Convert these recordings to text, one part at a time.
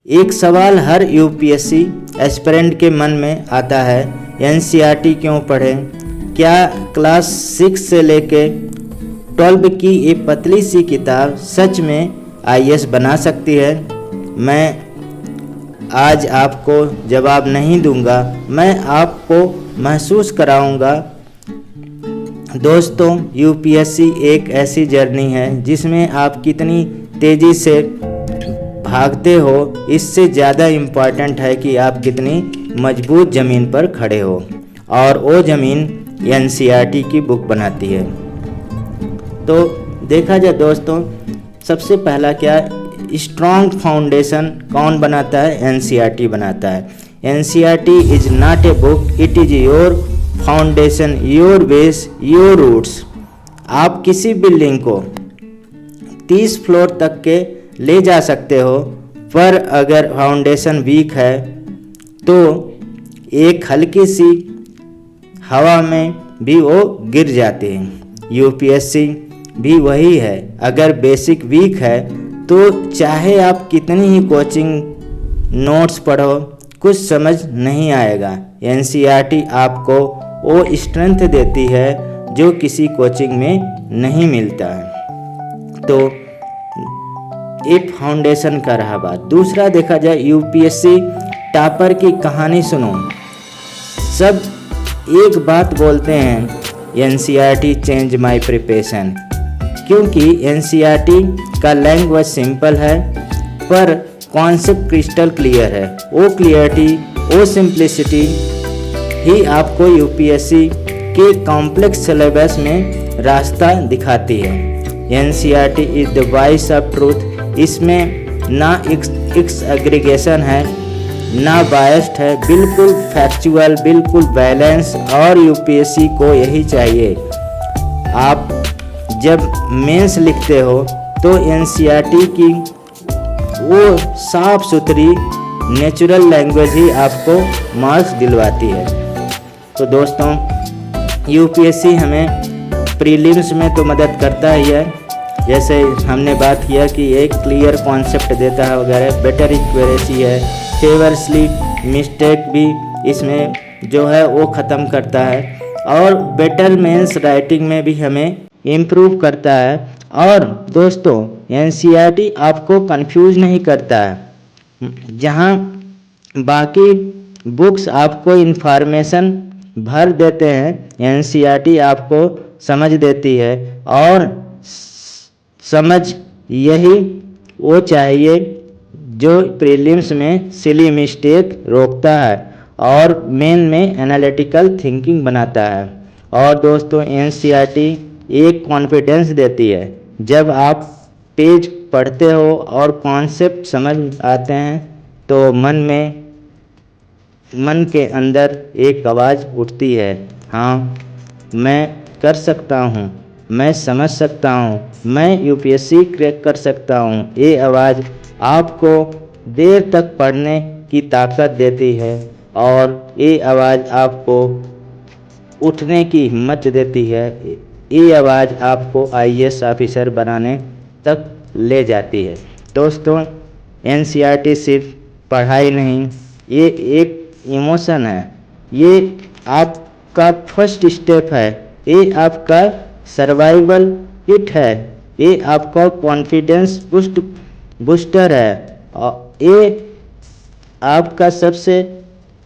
एक सवाल हर UPSC aspirant के मन में आता है, एनसीईआरटी क्यों पढ़ें? क्या क्लास 6 से लेके 12 की ये पतली सी किताब सच में आईएएस बना सकती है? मैं आज आपको जवाब नहीं दूंगा, मैं आपको महसूस कराऊंगा। दोस्तों, यूपीएससी एक ऐसी जर्नी है जिसमें आप कितनी तेज़ी से भागते हो, इससे ज़्यादा इम्पॉर्टेंट है कि आप कितनी मजबूत ज़मीन पर खड़े हो, और वो ज़मीन एनसीईआरटी की बुक बनाती है। तो देखा जाए दोस्तों, सबसे पहला क्या, स्ट्रॉन्ग फाउंडेशन कौन बनाता है? एनसीईआरटी बनाता है। NCERT is not a book, it is your foundation, your base, your roots. आप किसी बिल्डिंग को 30 फ्लोर तक के ले जा सकते हो, पर अगर फाउंडेशन वीक है तो एक हल्की सी हवा में भी वो गिर जाती है। यूपीएससी भी वही है, अगर बेसिक वीक है तो चाहे आप कितनी ही कोचिंग नोट्स पढ़ो, कुछ समझ नहीं आएगा। एनसीईआरटी आपको वो स्ट्रेंथ देती है जो किसी कोचिंग में नहीं मिलता है। तो एक फाउंडेशन का रहा बात। दूसरा देखा जाए, यूपीएससी टॉपर की कहानी सुनो। सब एक बात बोलते हैं, एनसीईआरटी चेंज माय प्रिपरेशन, क्योंकि एनसीईआरटी का लैंग्वेज सिंपल है पर कॉन्सेप्ट क्रिस्टल क्लियर है। वो क्लियरिटी, वो सिंप्लिसिटी ही आपको यूपीएससी के कॉम्प्लेक्स सिलेबस में रास्ता दिखाती है। NCERT is the voice of truth. इसमें ना एक्स एग्रीगेशन है, ना बायस्ड है, बिल्कुल फैक्चुअल, बिल्कुल बैलेंस, और यूपीएससी को यही चाहिए। आप जब मेंस लिखते हो तो एनसीईआरटी की वो साफ सुथरी नेचुरल लैंग्वेज ही आपको मार्क्स दिलवाती है। तो दोस्तों, यूपीएससी हमें प्रीलिम्स में तो मदद करता ही है, जैसे हमने बात किया कि एक क्लियर कॉन्सेप्ट देता है वगैरह, बेटर एक्यूरेसी है, फेवरसली मिस्टेक भी इसमें जो है वो ख़त्म करता है, और बेटर मेंस राइटिंग में भी हमें इम्प्रूव करता है। और दोस्तों, एनसीईआरटी आपको कंफ्यूज नहीं करता है। जहाँ बाकी बुक्स आपको इन्फॉर्मेशन भर देते हैं, एनसीईआरटी आपको समझ देती है, और समझ यही वो चाहिए जो प्रीलिम्स में सिली मिस्टेक रोकता है और मेन में एनालिटिकल थिंकिंग बनाता है। और दोस्तों, एनसीईआरटी एक कॉन्फिडेंस देती है। जब आप पेज पढ़ते हो और कॉन्सेप्ट समझ आते हैं तो मन के अंदर एक आवाज़ उठती है, हाँ मैं कर सकता हूँ, मैं समझ सकता हूँ, मैं यूपीएससी क्रैक कर सकता हूँ। ये आवाज़ आपको देर तक पढ़ने की ताकत देती है, और ये आवाज़ आपको उठने की हिम्मत देती है। ये आवाज़ आपको आईएएस ऑफिसर बनाने तक ले जाती है। दोस्तों, एनसीईआरटी सिर्फ पढ़ाई नहीं, ये एक इमोशन है, ये आपका फर्स्ट स्टेप है, ये आपका सर्वाइवल किट है, ये आपका कॉन्फिडेंस बूस्टर है, और ये आपका सबसे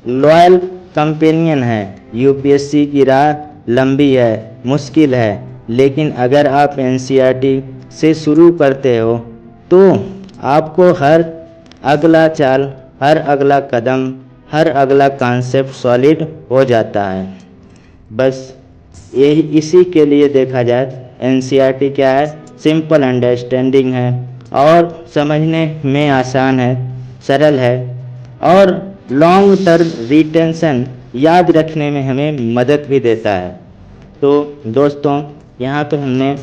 लॉयल कंपेनियन है। यूपीएससी की राह लंबी है, मुश्किल है, लेकिन अगर आप एनसीईआरटी से शुरू करते हो तो आपको हर अगला चाल, हर अगला कदम, हर अगला कॉन्सेप्ट सॉलिड हो जाता है। बस यही इसी के लिए देखा जाए, एनसीईआरटी क्या है, सिंपल अंडरस्टैंडिंग है, और समझने में आसान है, सरल है, और लॉन्ग टर्म रिटेंशन याद रखने में हमें मदद भी देता है। तो दोस्तों, यहाँ पे हमने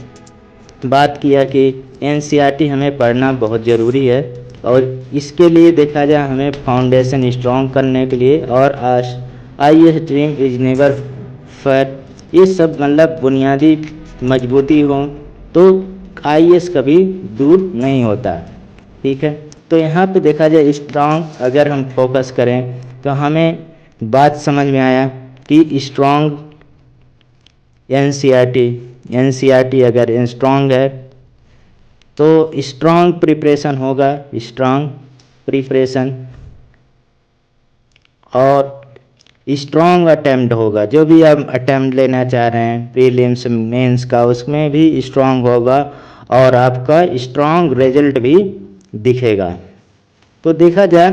बात किया कि एनसीईआरटी हमें पढ़ना बहुत ज़रूरी है, और इसके लिए देखा जाए हमें फाउंडेशन स्ट्रॉन्ग करने के लिए, और IAS dream is never fair, ये सब मतलब बुनियादी मजबूती हो तो आईएएस कभी दूर नहीं होता। ठीक है। तो यहाँ पे देखा जाए स्ट्रॉन्ग अगर हम फोकस करें तो हमें बात समझ में आया कि स्ट्रॉन्ग एनसीईआरटी अगर स्ट्रॉन्ग है तो स्ट्रॉन्ग प्रिपरेशन होगा, स्ट्रॉन्ग प्रिपरेशन और स्ट्रॉन्ग अटेम्प्ट होगा। जो भी आप अटेम्प्ट लेना चाह रहे हैं प्रीलिम्स मेंस का, उसमें भी स्ट्रॉन्ग होगा और आपका स्ट्रॉन्ग रिजल्ट भी दिखेगा। तो देखा जाए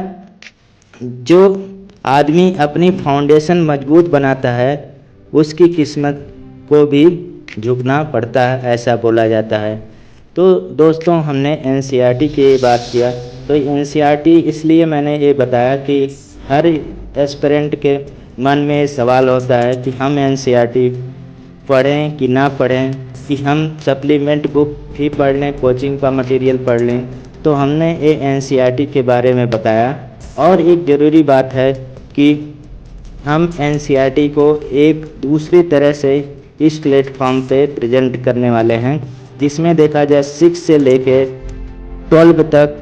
जो आदमी अपनी फाउंडेशन मजबूत बनाता है उसकी किस्मत को भी झुकना पड़ता है, ऐसा बोला जाता है। तो दोस्तों हमने एनसीईआरटी की बात किया, तो एनसीईआरटी इसलिए मैंने ये बताया कि हर एस्पिरेंट के मन में सवाल होता है कि हम एनसीईआरटी पढ़ें कि ना पढ़ें, कि हम सप्लीमेंट बुक भी पढ़ लें, कोचिंग का मटेरियल पढ़ लें। तो हमने ये एनसीईआरटी के बारे में बताया। और एक ज़रूरी बात है कि हम एनसीईआरटी को एक दूसरी तरह से इस प्लेटफॉर्म पे प्रेजेंट करने वाले हैं, जिसमें देखा जाए 6 से लेके 12 तक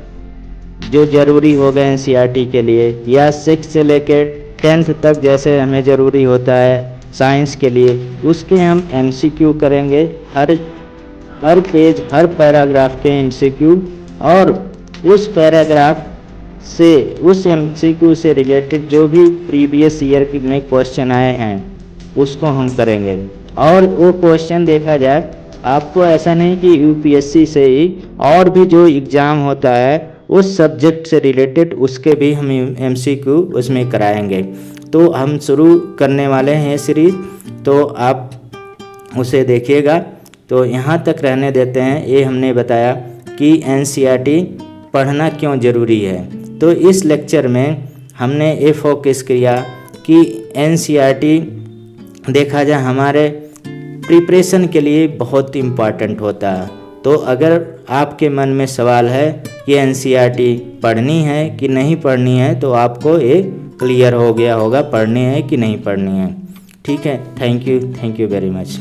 जो ज़रूरी होगा एनसीईआरटी के लिए, या 6 से लेके 10th तक जैसे हमें ज़रूरी होता है साइंस के लिए, उसके हम एमसीक्यू करेंगे। हर पेज हर पैराग्राफ के एमसीक्यू, और उस पैराग्राफ से उस एमसीक्यू से रिलेटेड जो भी प्रीवियस ईयर में क्वेश्चन आए हैं उसको हम करेंगे। और वो क्वेश्चन देखा जाए आपको ऐसा नहीं कि यूपीएससी से ही, और भी जो एग्ज़ाम होता है उस सब्जेक्ट से रिलेटेड उसके भी हम एमसीक्यू उसमें कराएंगे। तो हम शुरू करने वाले हैं सीरीज़, तो आप उसे देखिएगा। तो यहाँ तक रहने देते हैं। ये हमने बताया कि एनसीईआरटी पढ़ना क्यों ज़रूरी है। तो इस लेक्चर में हमने ये फोकस किया कि एनसीईआरटी देखा जाए हमारे प्रिपरेशन के लिए बहुत इम्पॉर्टेंट होता है। तो अगर आपके मन में सवाल है कि एनसीईआरटी पढ़नी है कि नहीं पढ़नी है, तो आपको ये क्लियर हो गया होगा पढ़नी है कि नहीं पढ़नी है। ठीक है, थैंक यू वेरी मच।